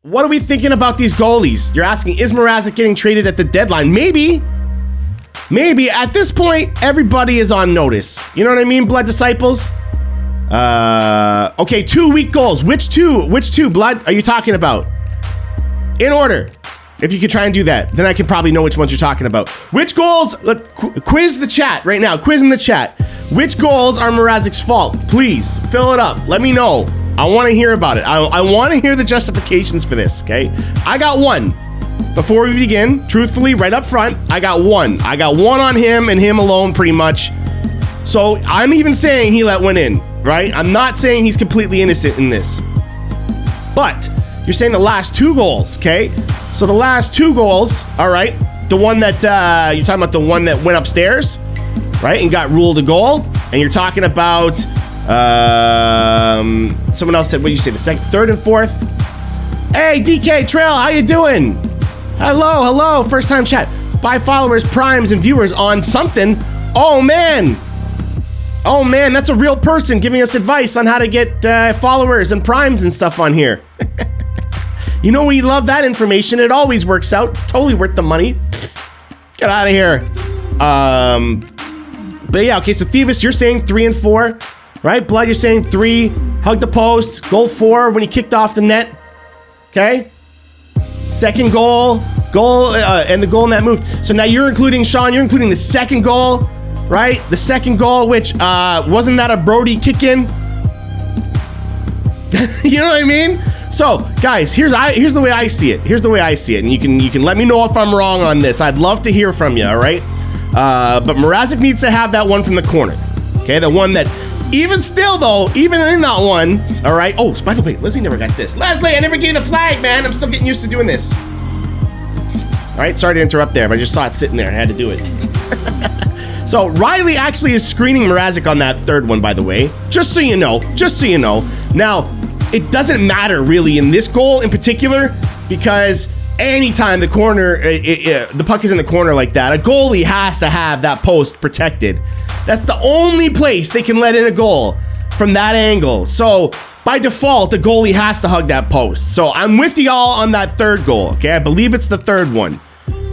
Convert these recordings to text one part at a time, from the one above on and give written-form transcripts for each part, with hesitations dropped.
What are we thinking about these goalies? You're asking, is Mrazek getting traded at the deadline? Maybe. Maybe. At this point, everybody is on notice. You know what I mean, Blood Disciples? Okay, 2 weak goals. Which two, Blood, are you talking about? In order. If you could try and do that, then I can probably know which ones you're talking about. Which goals, quiz the chat right now, quiz in the chat. Which goals are Mrazek's fault? Please, fill it up, let me know. I wanna hear about it. I wanna hear the justifications for this, okay? I got one. Before we begin, truthfully, right up front, I got one. I got one on him and him alone, pretty much. So I'm even saying he let one in, right? I'm not saying he's completely innocent in this. But you're saying the last 2 goals, okay? So the last 2 goals, all right, the one that, you're talking about the one that went upstairs, right, and got ruled a goal, and you're talking about, someone else said, what did you say, the second, third and fourth? Hey, DK Trail, how you doing? Hello, first time chat. Buy followers, primes, and viewers on something. Oh man, that's a real person giving us advice on how to get followers and primes and stuff on here. You know, we love that information. It always works out. It's totally worth the money. Get out of here. But yeah, okay, so Thievis, you're saying 3 and 4, right? Blood, you're saying 3. Hug the post. Goal 4 when he kicked off the net. Okay? Second goal, and the goal in that move. So now you're including, Sean, you're including the second goal, right? The second goal, which, wasn't that a Brody kick-in? You know what I mean? So, guys, here's the way I see it. Here's the way I see it, and you can let me know if I'm wrong on this. I'd love to hear from you, all right? But Mrazek needs to have that one from the corner, okay? The one that, even still though, even in that one, all right? Oh, by the way, Leslie never got this. Leslie, I never gave you the flag, man. I'm still getting used to doing this. All right, sorry to interrupt there, but I just saw it sitting there. I had to do it. So Riley actually is screening Mrazek on that third one, by the way. Just so you know. Now, it doesn't matter really in this goal in particular, because anytime the corner, the puck is in the corner like that, a goalie has to have that post protected. That's the only place they can let in a goal from that angle. So by default, the goalie has to hug that post. So I'm with y'all on that third goal, okay? I believe it's the third one.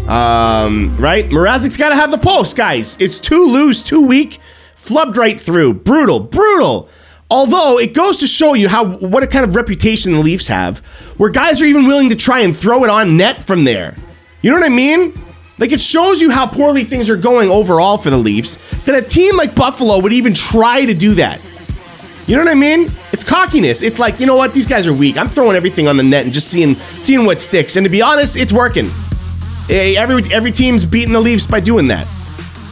Right? Mrazek's got to have the post, guys. It's too loose, too weak, flubbed right through. Brutal. Although it goes to show you what a kind of reputation the Leafs have, where guys are even willing to try and throw it on net from there. You know what I mean? Like, it shows you how poorly things are going overall for the Leafs, that a team like Buffalo would even try to do that. You know what I mean? It's cockiness. It's like, you know what? These guys are weak. I'm throwing everything on the net and just seeing what sticks. And to be honest, it's working. Every team's beating the Leafs by doing that.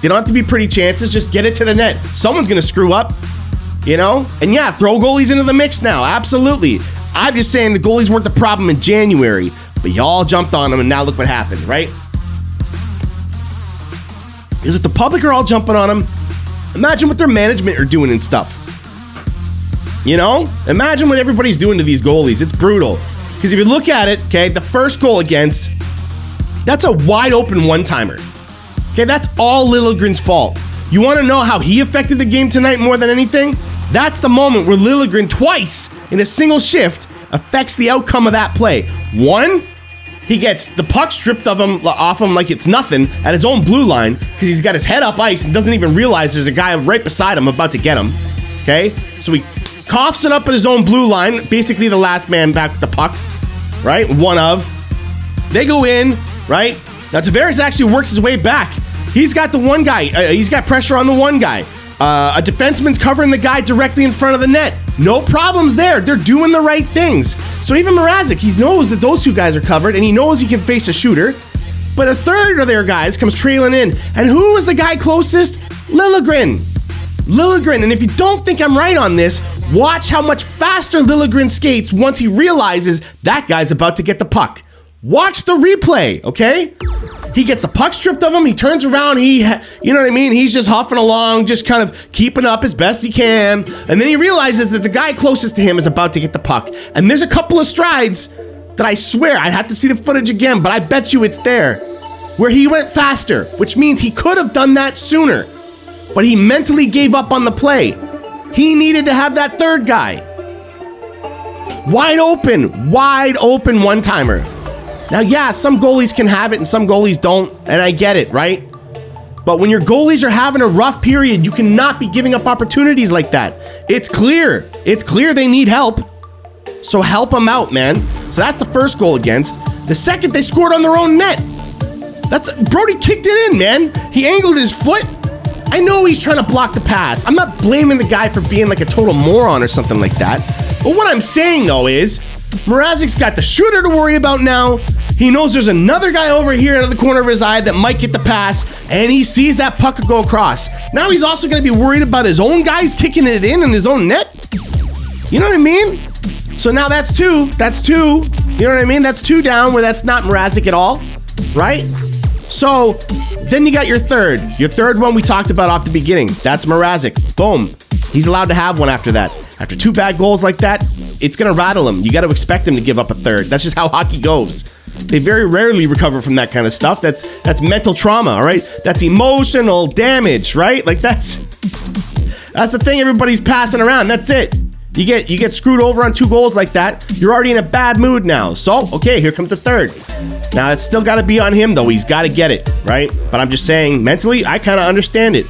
They don't have to be pretty chances. Just get it to the net. Someone's going to screw up, you know? And yeah, throw goalies into the mix now. Absolutely. I'm just saying the goalies weren't the problem in January, but y'all jumped on them, and now look what happened, right? Is it the public are all jumping on them? Imagine what their management are doing and stuff. You know? Imagine what everybody's doing to these goalies. It's brutal. Because if you look at it, okay, the first goal against, that's a wide open one-timer. Okay, that's all Liljegren's fault. You want to know how he affected the game tonight more than anything? That's the moment where Liljegren twice in a single shift affects the outcome of that play. One, he gets the puck stripped off him like it's nothing at his own blue line because he's got his head up ice and doesn't even realize there's a guy right beside him about to get him. Okay, so he coughs it up at his own blue line, basically the last man back with the puck, right? One of. They go in, right? Now Tavares actually works his way back. He's got the one guy. He's got pressure on the one guy. A defenseman's covering the guy directly in front of the net. No problems there. They're doing the right things. So even Mrazek, he knows that those two guys are covered, and he knows he can face a shooter. But a third of their guys comes trailing in. And who was the guy closest? Liljegren. And if you don't think I'm right on this, watch how much faster Liljegren skates once he realizes that guy's about to get the puck. Watch the replay, okay? He gets the puck stripped of him, he turns around, you know what I mean? He's just huffing along, just kind of keeping up as best he can. And then he realizes that the guy closest to him is about to get the puck. And there's a couple of strides that I swear, I'd have to see the footage again, but I bet you it's there, where he went faster, which means he could have done that sooner. But he mentally gave up on the play. He needed to have that third guy. Wide open one-timer. Now, yeah, some goalies can have it and some goalies don't, and I get it, right? But when your goalies are having a rough period, you cannot be giving up opportunities like that. It's clear. It's clear they need help. So help them out, man. So that's the first goal against. The second, they scored on their own net. Brody kicked it in, man. He angled his foot. I know he's trying to block the pass. I'm not blaming the guy for being like a total moron or something like that. But what I'm saying, though, is Mrazek's got the shooter to worry about now. He knows there's another guy over here out of the corner of his eye that might get the pass, and he sees that puck go across. Now he's also going to be worried about his own guys kicking it in his own net. You know what I mean? So now that's two. That's two. You know what I mean? That's two down where that's not Mrazek at all, right? So then you got your third. Your third one we talked about off the beginning. That's Mrazek. Boom. He's allowed to have one after that. After two bad goals like that, it's going to rattle him. You got to expect him to give up a third. That's just how hockey goes. They very rarely recover from that kind of stuff. That's mental trauma, all right? That's emotional damage, right? Like that's the thing everybody's passing around. That's it. You get screwed over on two goals like that, you're already in a bad mood now. So, okay, here comes the third. Now, it's still got to be on him, though. He's got to get it, right? But I'm just saying, mentally, I kind of understand it.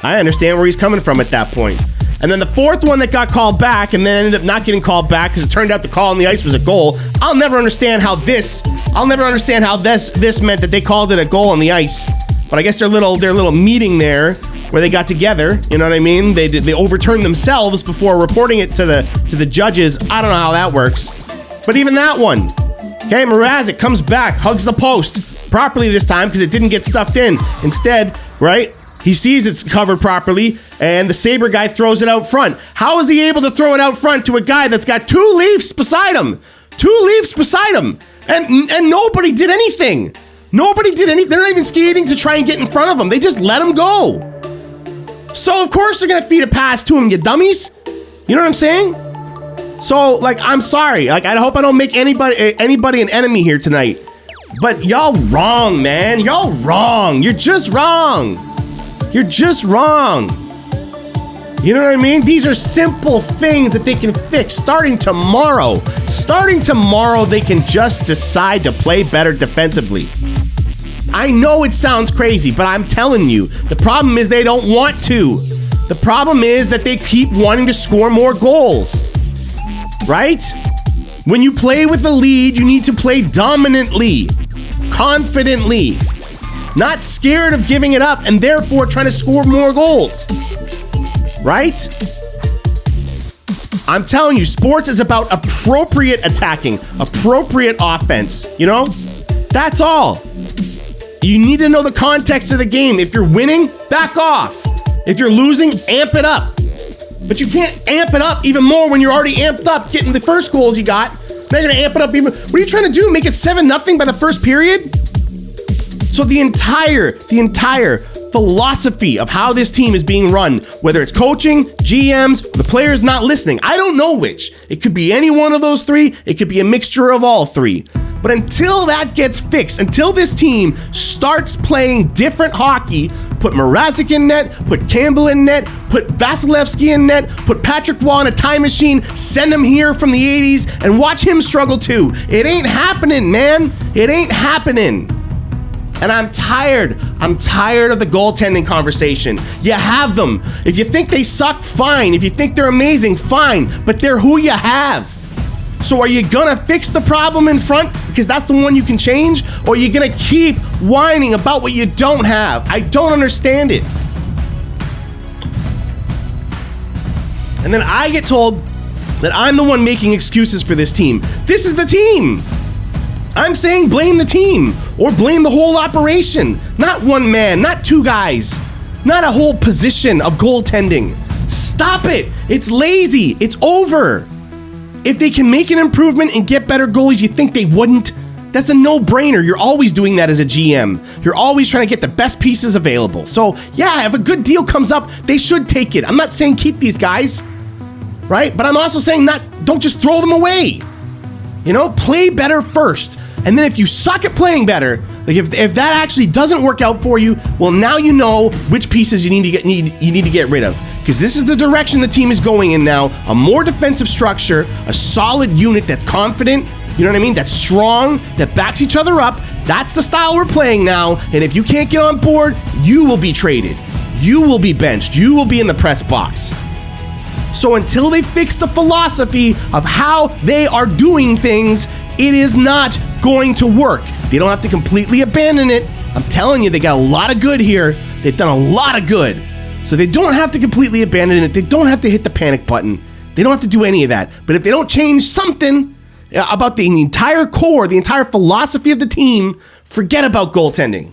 I understand where he's coming from at that point. And then the fourth one that got called back and then ended up not getting called back because it turned out the call on the ice was a goal. I'll never understand how this meant that they called it a goal on the ice. But I guess their little meeting there where they got together, you know what I mean? They overturned themselves before reporting it to the judges. I don't know how that works. But even that one. Okay, Mrazek comes back, hugs the post properly this time because it didn't get stuffed in. Instead, right? He sees it's covered properly, and the Sabre guy throws it out front. How is he able to throw it out front to a guy that's got two Leafs beside him? And nobody did anything. They're not even skating to try and get in front of him. They just let him go. So, of course, they're going to feed a pass to him, you dummies. You know what I'm saying? So, like, I'm sorry. Like, I hope I don't make anybody an enemy here tonight. But y'all wrong, man. Y'all wrong. You're just wrong. You're just wrong. You know what I mean? These are simple things that they can fix starting tomorrow. Starting tomorrow, they can just decide to play better defensively. I know it sounds crazy, but I'm telling you, the problem is they don't want to. The problem is that they keep wanting to score more goals. Right? When you play with the lead, you need to play dominantly, confidently. Not scared of giving it up and therefore trying to score more goals. Right? I'm telling you, sports is about appropriate attacking, appropriate offense, you know? That's all. You need to know the context of the game. If you're winning, back off. If you're losing, amp it up. But you can't amp it up even more when you're already amped up getting the first goals you got. Now you're gonna amp it up even. What are you trying to do? Make it 7-0 by the first period? So the entire philosophy of how this team is being run, whether it's coaching, GMs, the players not listening, I don't know which. It could be any one of those three. It could be a mixture of all three. But until that gets fixed, until this team starts playing different hockey, put Mrazek in net, put Campbell in net, put Vasilevsky in net, put Patrick Waugh in a time machine, send him here from the 80s, and watch him struggle too. It ain't happening, man. It ain't happening. And I'm tired of the goaltending conversation. You have them. If you think they suck, fine. If you think they're amazing, fine. But they're who you have. So are you gonna fix the problem in front because that's the one you can change? Or are you gonna keep whining about what you don't have? I don't understand it. And then I get told that I'm the one making excuses for this team. This is the team. I'm saying blame the team or blame the whole operation. Not one man, not two guys, not a whole position of goaltending. Stop it. It's lazy. It's over. If they can make an improvement and get better goalies, you think they wouldn't? That's a no-brainer. You're always doing that as a GM. You're always trying to get the best pieces available. So, yeah, if a good deal comes up, they should take it. I'm not saying keep these guys, right? But I'm also saying don't just throw them away. You know, play better first. And then if you suck at playing better, like if that actually doesn't work out for you, well, now you know which pieces you need to get rid of. because this is the direction the team is going in now. A more defensive structure, a solid unit that's confident, you know what I mean? That's strong, that backs each other up. That's the style we're playing now. And if you can't get on board, you will be traded. You will be benched. You will be in the press box. So until they fix the philosophy of how they are doing things, it is not going to work. They don't have to completely abandon it. I'm telling you, they got a lot of good here. They've done a lot of good. So they don't have to completely abandon it. They don't have to hit the panic button. They don't have to do any of that. But if they don't change something about the entire core, the entire philosophy of the team, forget about goaltending.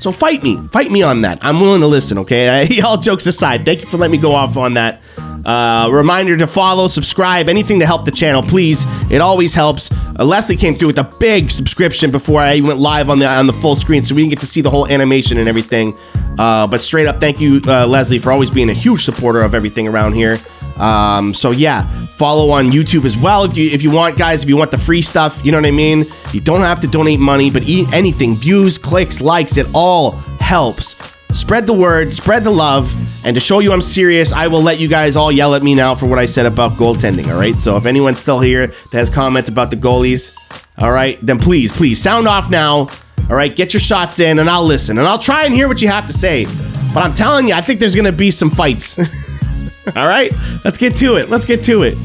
So fight me on that. I'm willing to listen, okay? All jokes aside, thank you for letting me go off on that. Reminder to follow, subscribe, anything to help the channel, please. It always helps. Leslie came through with a big subscription before I went live on the full screen, so we didn't get to see the whole animation and everything. But straight up, thank you, Leslie, for always being a huge supporter of everything around here. So yeah, follow on YouTube as well if you want, guys. If you want the free stuff, you know what I mean. You don't have to donate money, but anything, views, clicks, likes, it all helps. Spread the word, spread the love, and to show you I'm serious, I will let you guys all yell at me now for what I said about goaltending, all right? So if anyone's still here that has comments about the goalies, all right, then please sound off now, all right? Get your shots in, and I'll listen, and I'll try and hear what you have to say. But I'm telling you, I think there's going to be some fights. All right, let's get to it.